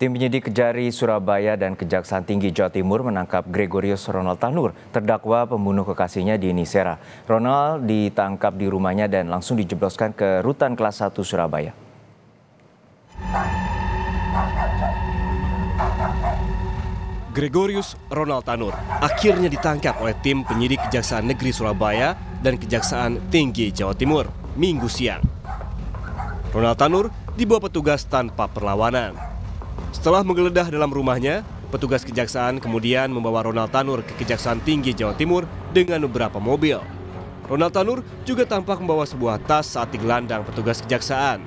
Tim penyidik Kejari Surabaya dan Kejaksaan Tinggi Jawa Timur menangkap Gregorius Ronald Tanur, terdakwa pembunuh kekasihnya Dini Sera. Ronald ditangkap di rumahnya dan langsung dijebloskan ke Rutan Kelas 1 Surabaya. Gregorius Ronald Tanur akhirnya ditangkap oleh tim penyidik Kejaksaan Negeri Surabaya dan Kejaksaan Tinggi Jawa Timur Minggu siang. Ronald Tanur dibawa petugas tanpa perlawanan. Setelah menggeledah dalam rumahnya, petugas kejaksaan kemudian membawa Ronald Tanur ke Kejaksaan Tinggi Jawa Timur dengan beberapa mobil. Ronald Tanur juga tampak membawa sebuah tas saat digelandang petugas kejaksaan.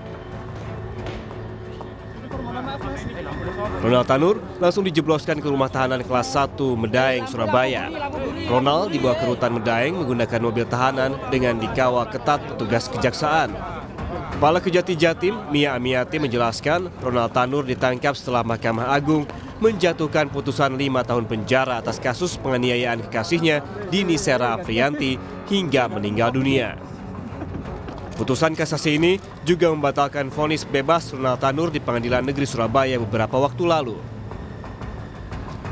Ronald Tanur langsung dijebloskan ke rumah tahanan kelas 1 Medaeng, Surabaya. Ronald dibawa ke rutan Medaeng menggunakan mobil tahanan dengan dikawal ketat petugas kejaksaan. Kepala Kejati Jatim, Mia Amiati menjelaskan Ronald Tanur ditangkap setelah Mahkamah Agung menjatuhkan putusan 5 tahun penjara atas kasus penganiayaan kekasihnya Dini Sera Afrianti hingga meninggal dunia. Putusan kasasi ini juga membatalkan vonis bebas Ronald Tanur di Pengadilan Negeri Surabaya beberapa waktu lalu.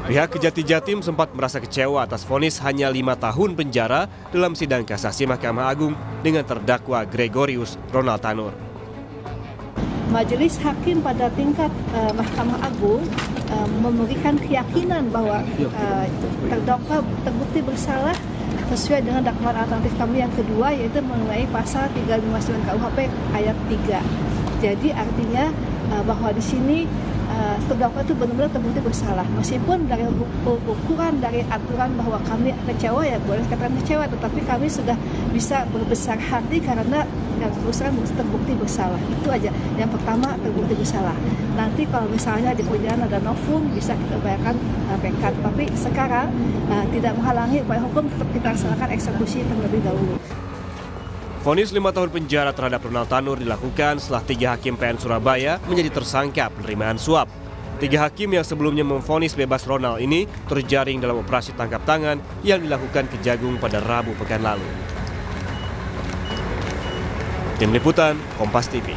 Pihak Kejati Jatim sempat merasa kecewa atas vonis hanya 5 tahun penjara dalam sidang kasasi Mahkamah Agung dengan terdakwa Gregorius Ronald Tanur. Majelis Hakim pada tingkat Mahkamah Agung memberikan keyakinan bahwa terdakwa terbukti bersalah sesuai dengan dakwaan alternatif kami yang kedua, yaitu mengenai pasal 359 KUHP ayat 3. Jadi artinya bahwa di sini terdakwa itu benar-benar terbukti bersalah. Meskipun dari ukuran dari aturan bahwa kami kecewa, ya boleh katakan kecewa, tetapi kami sudah bisa berbesar hati karena yang berusaha terbukti bersalah. Itu aja. Yang pertama, terbukti bersalah. Nanti kalau misalnya di perjalanan ada novum, bisa kita bayarkan pekat. Tapi sekarang tidak menghalangi upaya hukum, tetap kita laksanakan eksekusi terlebih dahulu. Vonis 5 tahun penjara terhadap Ronald Tanur dilakukan setelah 3 hakim PN Surabaya menjadi tersangka penerimaan suap. 3 hakim yang sebelumnya memvonis bebas Ronald ini terjaring dalam operasi tangkap tangan yang dilakukan Kejagung pada Rabu pekan lalu. Tim Liputan, Kompas TV.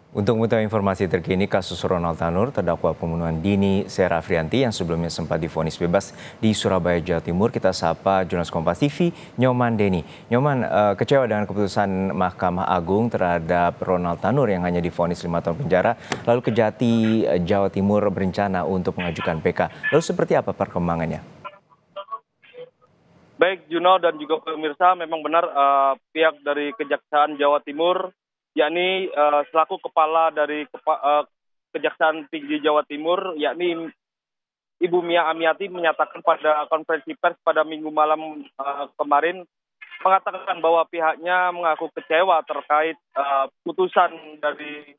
Untuk mengetahui informasi terkini kasus Ronald Tanur, terdakwa pembunuhan Dini Sera Afrianti yang sebelumnya sempat divonis bebas di Surabaya, Jawa Timur, kita sapa jurnalis Kompas TV, Nyoman Deni. Nyoman, kecewa dengan keputusan Mahkamah Agung terhadap Ronald Tanur yang hanya divonis 5 tahun penjara, lalu Kejati Jawa Timur berencana untuk mengajukan PK. Lalu seperti apa perkembangannya? Baik, Juno dan juga pemirsa, memang benar pihak dari Kejaksaan Jawa Timur, yakni selaku kepala dari Kejaksaan Tinggi Jawa Timur, yakni Ibu Mia Amiati menyatakan pada konferensi pers pada Minggu malam kemarin, mengatakan bahwa pihaknya mengaku kecewa terkait putusan dari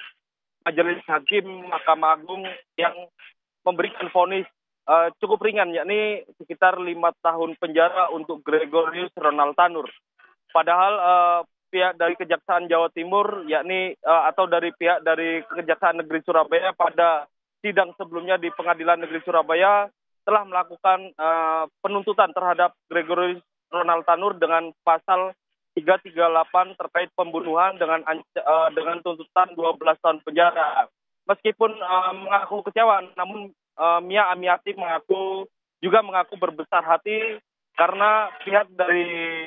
Majelis Hakim Mahkamah Agung yang memberikan vonis cukup ringan, yakni sekitar 5 tahun penjara untuk Gregorius Ronald Tanur. Padahal pihak dari Kejaksaan Jawa Timur, yakni atau dari pihak dari Kejaksaan Negeri Surabaya pada sidang sebelumnya di Pengadilan Negeri Surabaya telah melakukan penuntutan terhadap Gregorius Ronald Tanur dengan pasal 338 terkait pembunuhan dengan tuntutan 12 tahun penjara. Meskipun mengaku kecewa, namun Mia Amiati mengaku berbesar hati karena pihak dari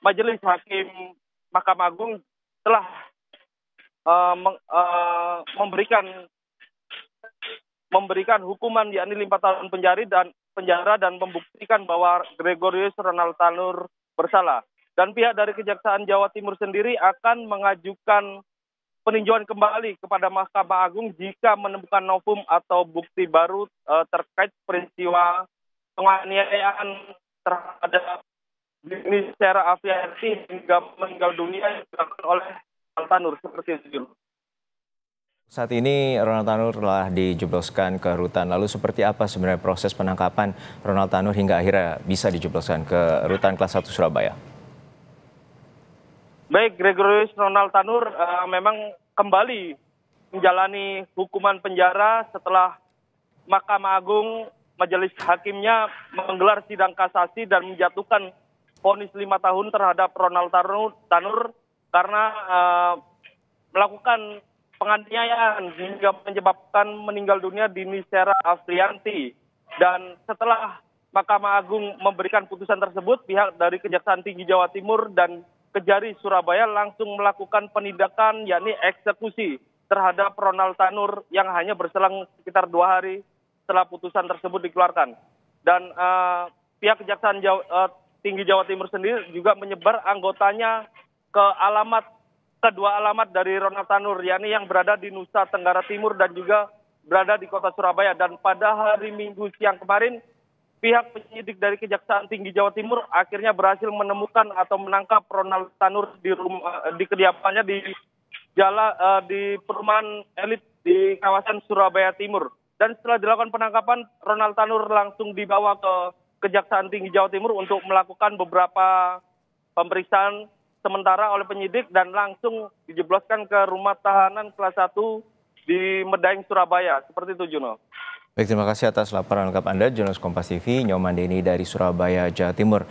Majelis Hakim Mahkamah Agung telah memberikan hukuman yakni 5 tahun penjara dan membuktikan bahwa Gregorius Ronald Tanur bersalah. Dan pihak dari Kejaksaan Jawa Timur sendiri akan mengajukan peninjauan kembali kepada Mahkamah Agung jika menemukan novum atau bukti baru terkait peristiwa penganiayaan terhadap Dini Sera Afrianti hingga meninggal dunia yang dilakukan oleh Ronald Tanur, seperti itu. Saat ini Ronald Tanur telah dijebloskan ke rutan. Lalu seperti apa sebenarnya proses penangkapan Ronald Tanur hingga akhirnya bisa dijebloskan ke Rutan Kelas 1 Surabaya? Baik, Gregorius Ronald Tanur memang kembali menjalani hukuman penjara setelah Mahkamah Agung Majelis Hakimnya menggelar sidang kasasi dan menjatuhkan vonis 5 tahun terhadap Ronald Tanur karena melakukan penganiayaan hingga menyebabkan meninggal dunia Dini Sera Afrianti. Dan setelah Mahkamah Agung memberikan putusan tersebut, pihak dari Kejaksaan Tinggi Jawa Timur dan Kejari Surabaya langsung melakukan penindakan, yakni eksekusi terhadap Ronald Tanur yang hanya berselang sekitar 2 hari setelah putusan tersebut dikeluarkan. Dan pihak Kejaksaan Tinggi Jawa Timur sendiri juga menyebar anggotanya ke kedua alamat dari Ronald Tanur, yakni yang berada di Nusa Tenggara Timur dan juga berada di kota Surabaya. Dan pada hari Minggu siang kemarin, pihak penyidik dari Kejaksaan Tinggi Jawa Timur akhirnya berhasil menemukan atau menangkap Ronald Tanur di kediamannya di perumahan elit di kawasan Surabaya Timur. Dan setelah dilakukan penangkapan, Ronald Tanur langsung dibawa ke Kejaksaan Tinggi Jawa Timur untuk melakukan beberapa pemeriksaan sementara oleh penyidik dan langsung dijebloskan ke rumah tahanan kelas 1 di Medaeng, Surabaya. Seperti itu, Juno. Baik, terima kasih atas laporan lengkap Anda, jurnalis Kompas TV, Nyoman Deni dari Surabaya, Jawa Timur.